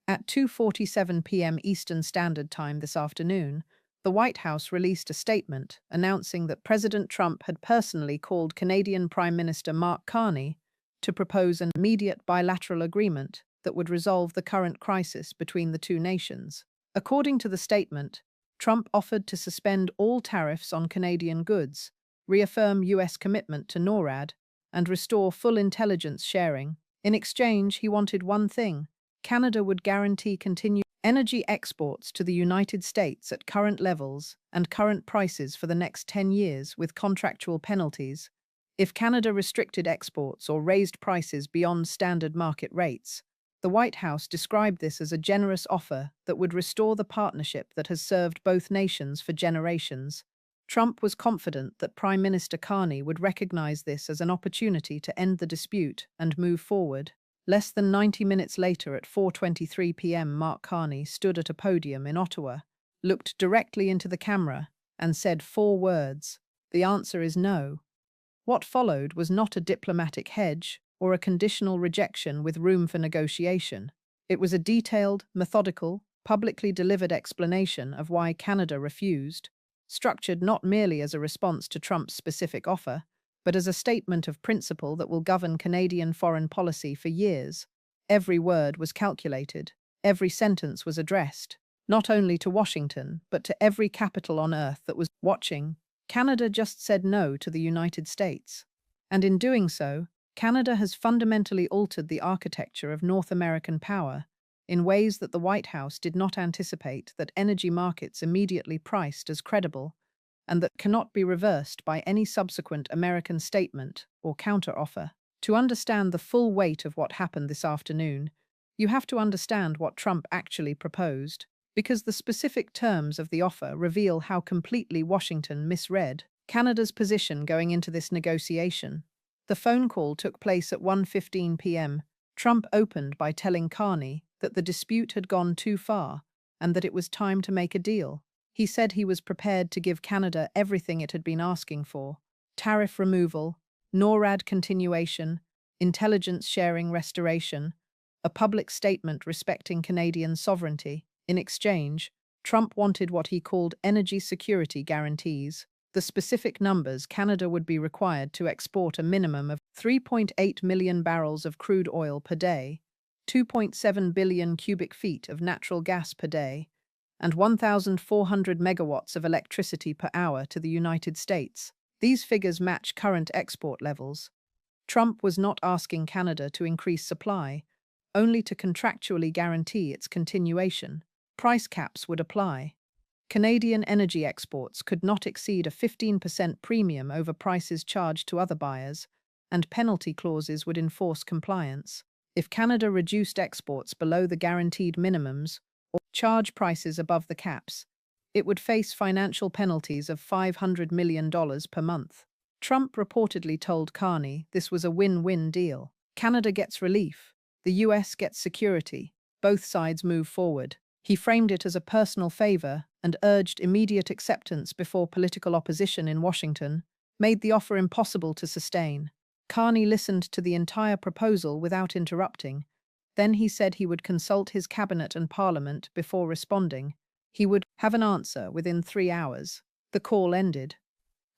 At 2:47 p.m. Eastern Standard Time this afternoon, the White House released a statement announcing that President Trump had personally called Canadian Prime Minister Mark Carney to propose an immediate bilateral agreement that would resolve the current crisis between the two nations. According to the statement, Trump offered to suspend all tariffs on Canadian goods, reaffirm U.S. commitment to NORAD, and restore full intelligence sharing. In exchange, he wanted one thing: Canada would guarantee continued energy exports to the United States at current levels and current prices for the next 10 years with contractual penalties if Canada restricted exports or raised prices beyond standard market rates. The White House described this as a generous offer that would restore the partnership that has served both nations for generations. Trump was confident that Prime Minister Carney would recognize this as an opportunity to end the dispute and move forward. Less than 90 minutes later, at 4:23 p.m., Mark Carney stood at a podium in Ottawa, looked directly into the camera, and said 4 words: "The answer is no." What followed was not a diplomatic hedge or a conditional rejection with room for negotiation. It was a detailed, methodical, publicly delivered explanation of why Canada refused, structured not merely as a response to Trump's specific offer, but as a statement of principle that will govern Canadian foreign policy for years. Every word was calculated, every sentence was addressed, not only to Washington, but to every capital on earth that was watching. Canada just said no to the United States. And in doing so, Canada has fundamentally altered the architecture of North American power in ways that the White House did not anticipate, that energy markets immediately priced as credible, and that cannot be reversed by any subsequent American statement or counteroffer. To understand the full weight of what happened this afternoon, you have to understand what Trump actually proposed, because the specific terms of the offer reveal how completely Washington misread Canada's position going into this negotiation. The phone call took place at 1:15 p.m. Trump opened by telling Carney that the dispute had gone too far and that it was time to make a deal. He said he was prepared to give Canada everything it had been asking for: tariff removal, NORAD continuation, intelligence sharing restoration, a public statement respecting Canadian sovereignty. In exchange, Trump wanted what he called energy security guarantees, the specific numbers Canada would be required to export a minimum of 3.8 million barrels of crude oil per day, 2.7 billion cubic feet of natural gas per day, and 1,400 megawatts of electricity per hour to the United States. These figures match current export levels. Trump was not asking Canada to increase supply, only to contractually guarantee its continuation. Price caps would apply. Canadian energy exports could not exceed a 15% premium over prices charged to other buyers, and penalty clauses would enforce compliance. If Canada reduced exports below the guaranteed minimums or charge prices above the caps, it would face financial penalties of $500 million per month. Trump reportedly told Carney this was a win-win deal. Canada gets relief, the US gets security, both sides move forward. He framed it as a personal favor and urged immediate acceptance before political opposition in Washington made the offer impossible to sustain. Carney listened to the entire proposal without interrupting. Then he said he would consult his cabinet and parliament before responding. He would have an answer within 3 hours. The call ended.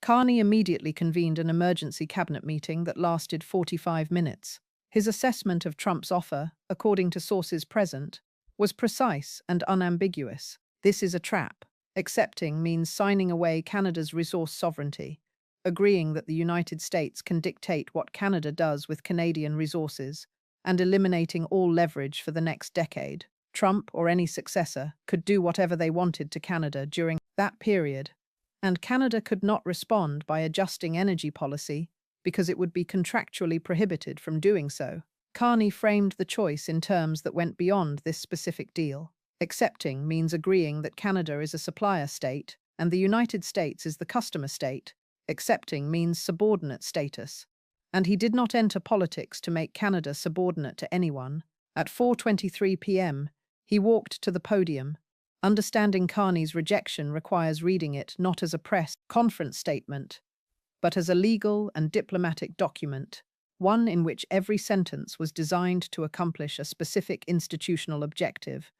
Carney immediately convened an emergency cabinet meeting that lasted 45 minutes. His assessment of Trump's offer, according to sources present, was precise and unambiguous. This is a trap. Accepting means signing away Canada's resource sovereignty, agreeing that the United States can dictate what Canada does with Canadian resources, and eliminating all leverage for the next decade. Trump or any successor could do whatever they wanted to Canada during that period, and Canada could not respond by adjusting energy policy because it would be contractually prohibited from doing so. Carney framed the choice in terms that went beyond this specific deal. Accepting means agreeing that Canada is a supplier state and the United States is the customer state. Accepting means subordinate status. And he did not enter politics to make Canada subordinate to anyone. At 4:23 p.m., he walked to the podium. Understanding Carney's rejection requires reading it not as a press conference statement, but as a legal and diplomatic document. one in which every sentence was designed to accomplish a specific institutional objective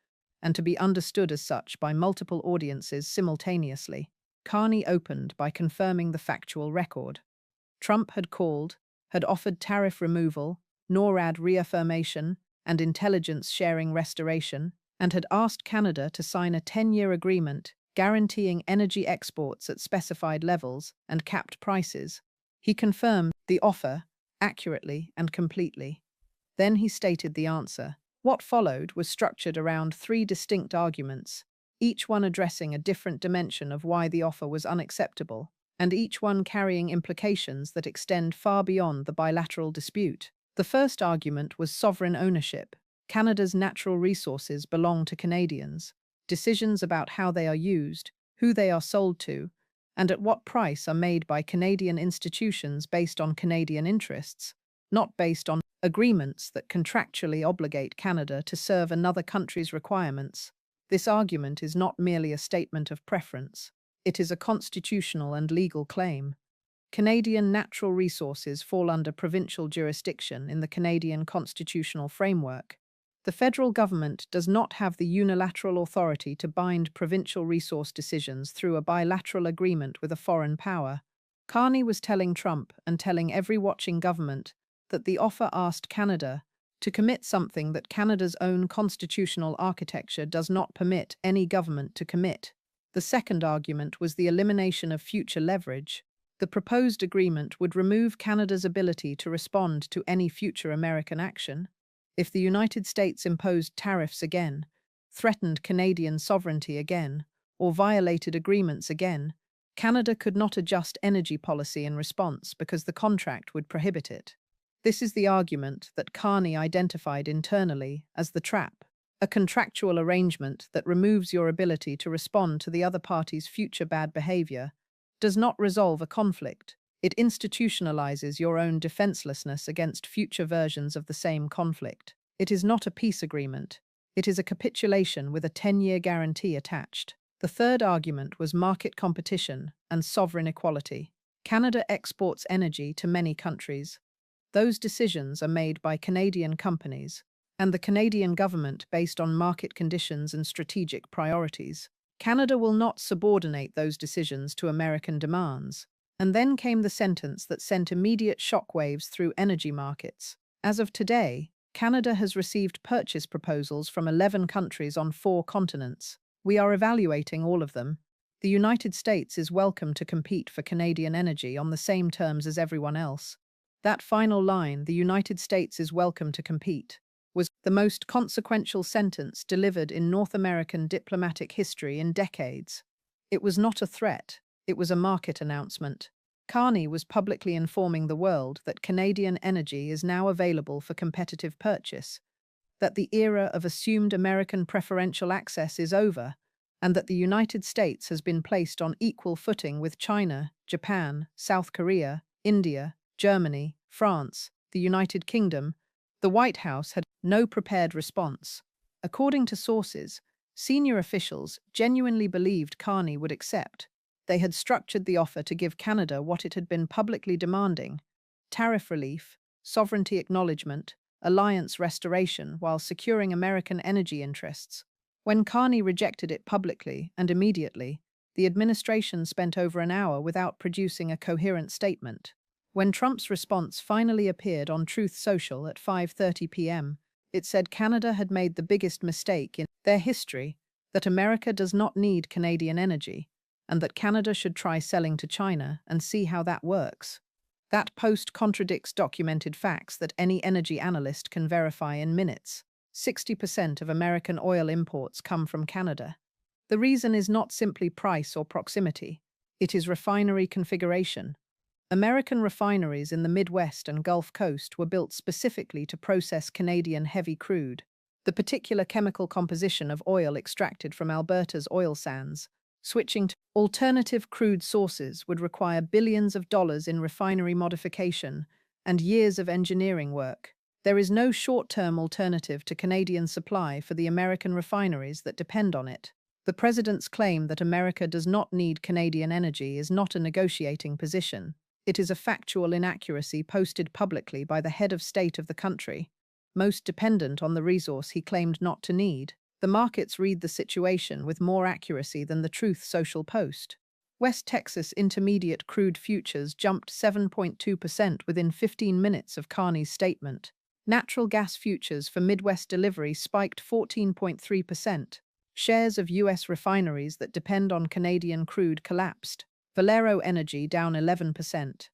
and to be understood as such by multiple audiences simultaneously. Carney opened by confirming the factual record. Trump had offered tariff removal, NORAD reaffirmation, and intelligence sharing restoration, and had asked Canada to sign a 10-year agreement guaranteeing energy exports at specified levels and capped prices. He confirmed the offer accurately and completely. Then he stated the answer. What followed was structured around three distinct arguments, each one addressing a different dimension of why the offer was unacceptable, and each one carrying implications that extend far beyond the bilateral dispute. The first argument was sovereign ownership. Canada's natural resources belong to Canadians. Decisions about how they are used, who they are sold to, and at what price are made by Canadian institutions based on Canadian interests, not based on agreements that contractually obligate Canada to serve another country's requirements. This argument is not merely a statement of preference. It is a constitutional and legal claim. Canadian natural resources fall under provincial jurisdiction in the Canadian constitutional framework. The federal government does not have the unilateral authority to bind provincial resource decisions through a bilateral agreement with a foreign power. Carney was telling Trump and telling every watching government that the offer asked Canada to commit something that Canada's own constitutional architecture does not permit any government to commit. The second argument was the elimination of future leverage. The proposed agreement would remove Canada's ability to respond to any future American action. If the United States imposed tariffs again, threatened Canadian sovereignty again, or violated agreements again, Canada could not adjust energy policy in response because the contract would prohibit it. This is the argument that Carney identified internally as the trap, a contractual arrangement that removes your ability to respond to the other party's future bad behavior, does not resolve a conflict. It institutionalizes your own defenselessness against future versions of the same conflict. It is not a peace agreement. It is a capitulation with a 10-year guarantee attached. The third argument was market competition and sovereign equality. Canada exports energy to many countries. Those decisions are made by Canadian companies and the Canadian government based on market conditions and strategic priorities. Canada will not subordinate those decisions to American demands. And then came the sentence that sent immediate shockwaves through energy markets. As of today, Canada has received purchase proposals from 11 countries on 4 continents. We are evaluating all of them. The United States is welcome to compete for Canadian energy on the same terms as everyone else. That final line, "the United States is welcome to compete," was the most consequential sentence delivered in North American diplomatic history in decades. It was not a threat. It was a market announcement. Carney was publicly informing the world that Canadian energy is now available for competitive purchase, that the era of assumed American preferential access is over, and that the United States has been placed on equal footing with China, Japan, South Korea, India, Germany, France, the United Kingdom. The White House had no prepared response. According to sources, senior officials genuinely believed Carney would accept. They had structured the offer to give Canada what it had been publicly demanding: tariff relief, sovereignty acknowledgement, alliance restoration, while securing American energy interests. When Carney rejected it publicly and immediately, the administration spent over an hour without producing a coherent statement. When Trump's response finally appeared on Truth Social at 5:30 p.m., it said Canada had made the biggest mistake in their history, that America does not need Canadian energy, and that Canada should try selling to China and see how that works. That post contradicts documented facts that any energy analyst can verify in minutes. 60% of American oil imports come from Canada. The reason is not simply price or proximity. It is refinery configuration. American refineries in the Midwest and Gulf Coast were built specifically to process Canadian heavy crude. The particular chemical composition of oil extracted from Alberta's oil sands. Switching to alternative crude sources would require billions of dollars in refinery modification and years of engineering work. There is no short-term alternative to Canadian supply for the American refineries that depend on it. The president's claim that America does not need Canadian energy is not a negotiating position. It is a factual inaccuracy posted publicly by the head of state of the country, most dependent on the resource he claimed not to need. The markets read the situation with more accuracy than the Truth Social post. West Texas Intermediate crude futures jumped 7.2% within 15 minutes of Carney's statement. Natural gas futures for Midwest delivery spiked 14.3%. Shares of U.S. refineries that depend on Canadian crude collapsed. Valero Energy down 11%.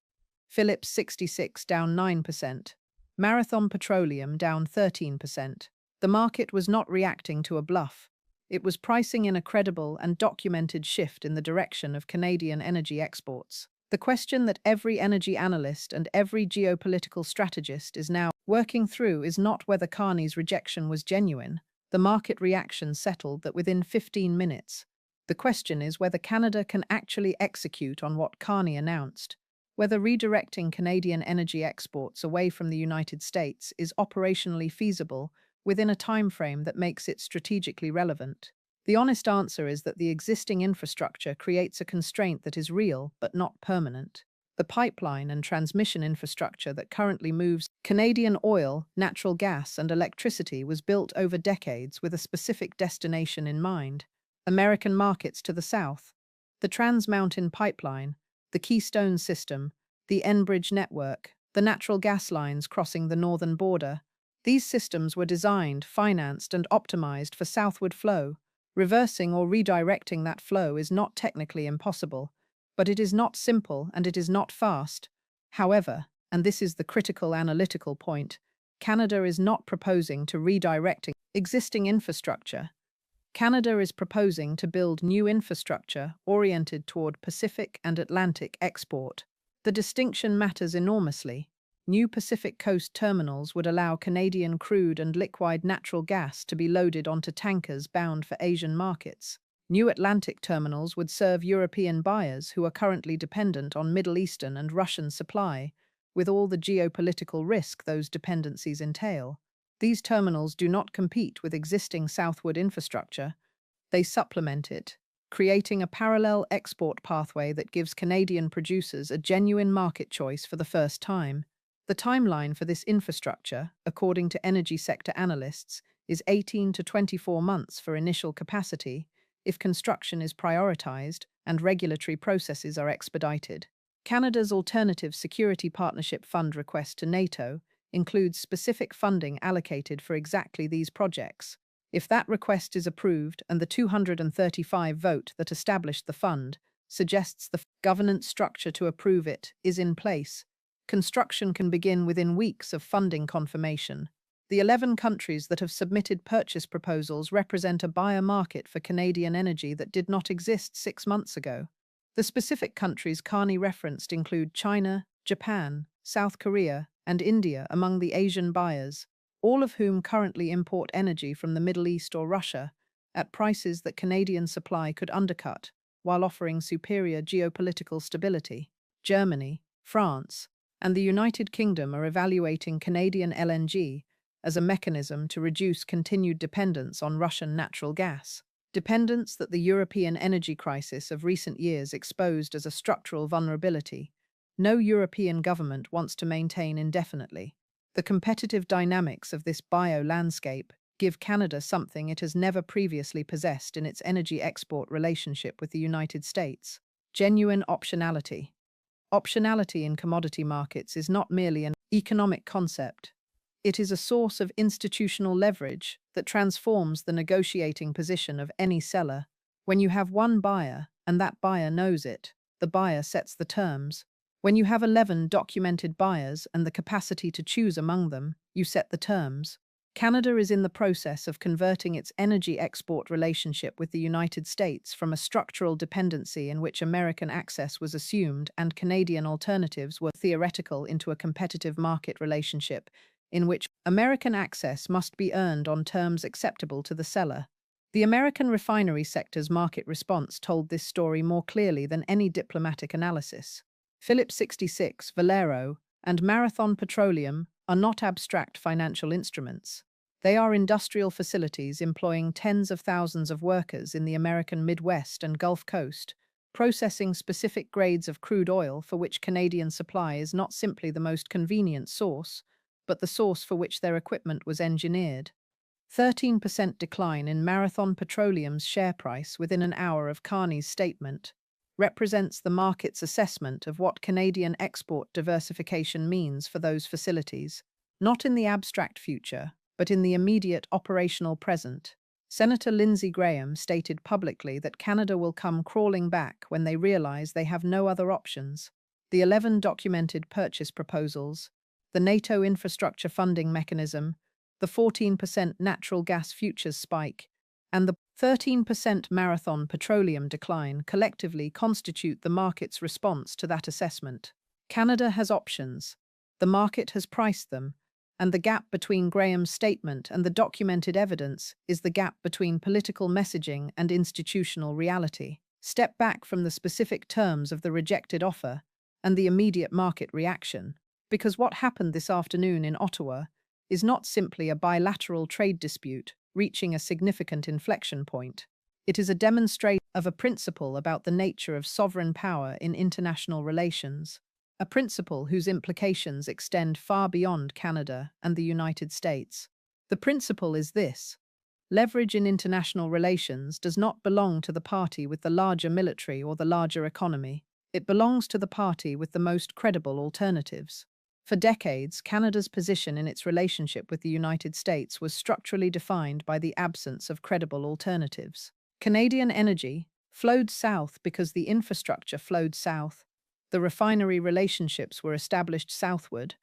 Phillips 66 down 9%. Marathon Petroleum down 13%. The market was not reacting to a bluff. It was pricing in a credible and documented shift in the direction of Canadian energy exports. The question that every energy analyst and every geopolitical strategist is now working through is not whether Carney's rejection was genuine. The market reaction settled that within 15 minutes. The question is whether Canada can actually execute on what Carney announced, whether redirecting Canadian energy exports away from the United States is operationally feasible within a time frame that makes it strategically relevant. The honest answer is that the existing infrastructure creates a constraint that is real but not permanent. The pipeline and transmission infrastructure that currently moves Canadian oil, natural gas, and electricity was built over decades with a specific destination in mind: American markets to the south. The Trans Mountain Pipeline, the Keystone System, the Enbridge network, the natural gas lines crossing the northern border. These systems were designed, financed, and optimized for southward flow. Reversing or redirecting that flow is not technically impossible, but it is not simple and it is not fast. However, and this is the critical analytical point, Canada is not proposing to redirect existing infrastructure. Canada is proposing to build new infrastructure oriented toward Pacific and Atlantic export. The distinction matters enormously. New Pacific Coast terminals would allow Canadian crude and liquefied natural gas to be loaded onto tankers bound for Asian markets. New Atlantic terminals would serve European buyers who are currently dependent on Middle Eastern and Russian supply, with all the geopolitical risk those dependencies entail. These terminals do not compete with existing southward infrastructure. They supplement it, creating a parallel export pathway that gives Canadian producers a genuine market choice for the first time. The timeline for this infrastructure, according to energy sector analysts, is 18 to 24 months for initial capacity if construction is prioritized and regulatory processes are expedited. Canada's Alternative Security Partnership Fund request to NATO includes specific funding allocated for exactly these projects. If that request is approved and the 235 vote that established the fund suggests the governance structure to approve it is in place, construction can begin within weeks of funding confirmation. The 11 countries that have submitted purchase proposals represent a buyer market for Canadian energy that did not exist 6 months ago. The specific countries Carney referenced include China, Japan, South Korea, and India among the Asian buyers, all of whom currently import energy from the Middle East or Russia at prices that Canadian supply could undercut, while offering superior geopolitical stability. Germany, France, and the United Kingdom are evaluating Canadian LNG as a mechanism to reduce continued dependence on Russian natural gas, dependence that the European energy crisis of recent years exposed as a structural vulnerability. No European government wants to maintain indefinitely. The competitive dynamics of this bio-landscape give Canada something it has never previously possessed in its energy export relationship with the United States: genuine optionality. Optionality in commodity markets is not merely an economic concept. It is a source of institutional leverage that transforms the negotiating position of any seller. When you have one buyer, and that buyer knows it, the buyer sets the terms. When you have 11 documented buyers and the capacity to choose among them, you set the terms. Canada is in the process of converting its energy export relationship with the United States from a structural dependency in which American access was assumed and Canadian alternatives were theoretical into a competitive market relationship in which American access must be earned on terms acceptable to the seller. The American refinery sector's market response told this story more clearly than any diplomatic analysis. Phillips 66, Valero, and Marathon Petroleum are not abstract financial instruments. They are industrial facilities employing tens of thousands of workers in the American Midwest and Gulf Coast, processing specific grades of crude oil for which Canadian supply is not simply the most convenient source, but the source for which their equipment was engineered. 13% decline in Marathon Petroleum's share price within an hour of Carney's statement represents the market's assessment of what Canadian export diversification means for those facilities, not in the abstract future, but in the immediate operational present. Senator Lindsey Graham stated publicly that Canada will come crawling back when they realize they have no other options. The 11 documented purchase proposals, the NATO infrastructure funding mechanism, the 14% natural gas futures spike, and the 13% Marathon Petroleum decline collectively constitute the market's response to that assessment. Canada has options. The market has priced them, and the gap between Graham's statement and the documented evidence is the gap between political messaging and institutional reality. Step back from the specific terms of the rejected offer and the immediate market reaction, because what happened this afternoon in Ottawa is not simply a bilateral trade dispute reaching a significant inflection point. It is a demonstration of a principle about the nature of sovereign power in international relations, a principle whose implications extend far beyond Canada and the United States. The principle is this: leverage in international relations does not belong to the party with the larger military or the larger economy. It belongs to the party with the most credible alternatives. For decades, Canada's position in its relationship with the United States was structurally defined by the absence of credible alternatives. Canadian energy flowed south because the infrastructure flowed south, the refinery relationships were established southward,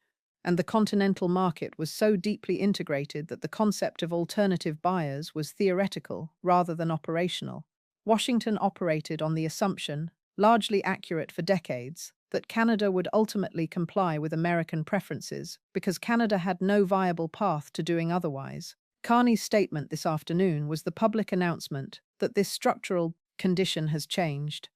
and the continental market was so deeply integrated that the concept of alternative buyers was theoretical rather than operational. Washington operated on the assumption, largely accurate for decades, that Canada would ultimately comply with American preferences because Canada had no viable path to doing otherwise. Carney's statement this afternoon was the public announcement that this structural condition has changed.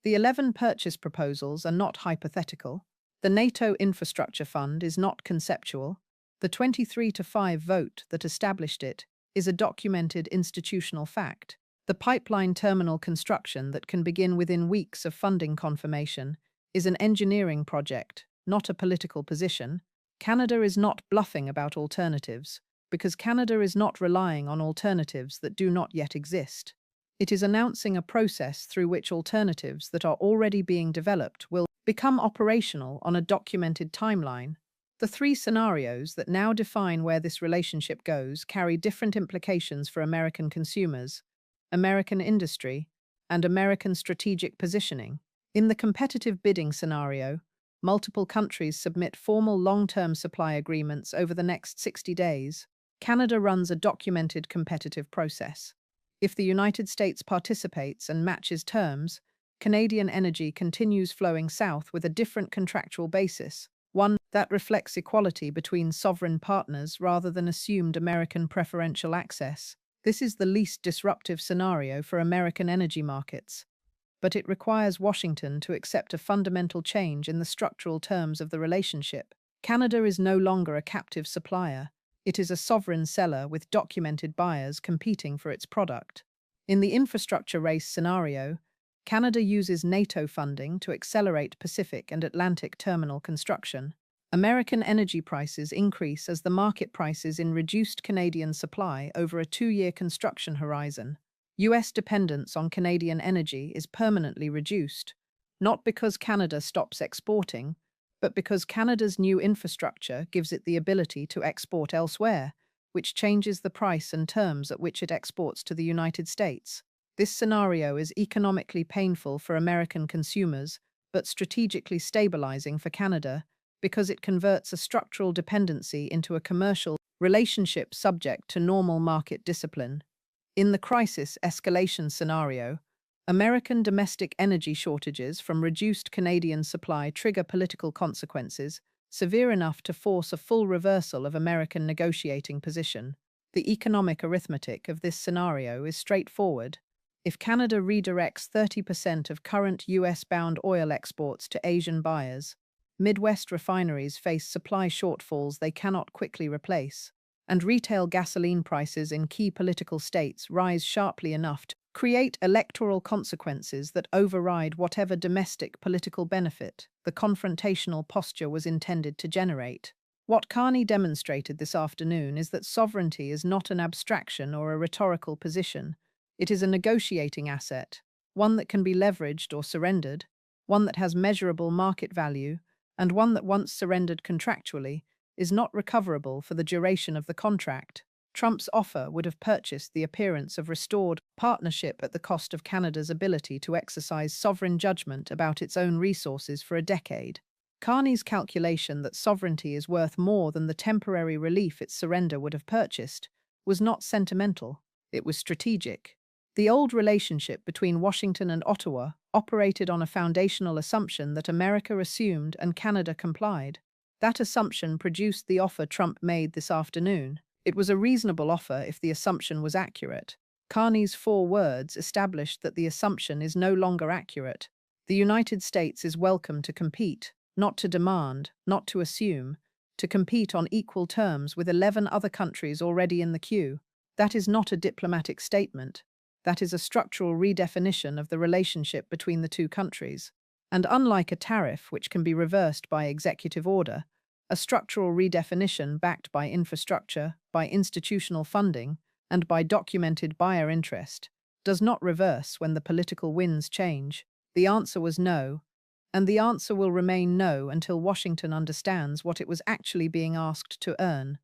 The 11 purchase proposals are not hypothetical. The NATO Infrastructure Fund is not conceptual. The 23-5 vote that established it is a documented institutional fact. The pipeline terminal construction that can begin within weeks of funding confirmation is an engineering project, not a political position. Canada is not bluffing about alternatives, because Canada is not relying on alternatives that do not yet exist. It is announcing a process through which alternatives that are already being developed will become operational on a documented timeline. The three scenarios that now define where this relationship goes carry different implications for American consumers, American industry, and American strategic positioning. In the competitive bidding scenario, multiple countries submit formal long-term supply agreements over the next 60 days. Canada runs a documented competitive process. If the United States participates and matches terms, Canadian energy continues flowing south with a different contractual basis, one that reflects equality between sovereign partners rather than assumed American preferential access. This is the least disruptive scenario for American energy markets, but it requires Washington to accept a fundamental change in the structural terms of the relationship. Canada is no longer a captive supplier. It is a sovereign seller with documented buyers competing for its product. In the infrastructure race scenario, Canada uses NATO funding to accelerate Pacific and Atlantic terminal construction. American energy prices increase as the market prices in reduced Canadian supply over a 2-year construction horizon. U.S. dependence on Canadian energy is permanently reduced, not because Canada stops exporting, but because Canada's new infrastructure gives it the ability to export elsewhere, which changes the price and terms at which it exports to the United States. This scenario is economically painful for American consumers, but strategically stabilizing for Canada because it converts a structural dependency into a commercial relationship subject to normal market discipline. In the crisis escalation scenario, American domestic energy shortages from reduced Canadian supply trigger political consequences severe enough to force a full reversal of American negotiating position. The economic arithmetic of this scenario is straightforward. If Canada redirects 30% of current US-bound oil exports to Asian buyers, Midwest refineries face supply shortfalls they cannot quickly replace, and retail gasoline prices in key political states rise sharply enough create electoral consequences that override whatever domestic political benefit the confrontational posture was intended to generate. What Carney demonstrated this afternoon is that sovereignty is not an abstraction or a rhetorical position. It is a negotiating asset, one that can be leveraged or surrendered, one that has measurable market value, and one that once surrendered contractually is not recoverable for the duration of the contract. Trump's offer would have purchased the appearance of restored partnership at the cost of Canada's ability to exercise sovereign judgment about its own resources for a decade. Carney's calculation that sovereignty is worth more than the temporary relief its surrender would have purchased was not sentimental, it was strategic. The old relationship between Washington and Ottawa operated on a foundational assumption that America assumed and Canada complied. That assumption produced the offer Trump made this afternoon. It was a reasonable offer if the assumption was accurate. Carney's 4 words established that the assumption is no longer accurate. The United States is welcome to compete, not to demand, not to assume, to compete on equal terms with 11 other countries already in the queue. That is not a diplomatic statement. That is a structural redefinition of the relationship between the two countries. And unlike a tariff, which can be reversed by executive order, a structural redefinition backed by infrastructure, by institutional funding, and by documented buyer interest does not reverse when the political winds change. The answer was no, and the answer will remain no until Washington understands what it was actually being asked to earn.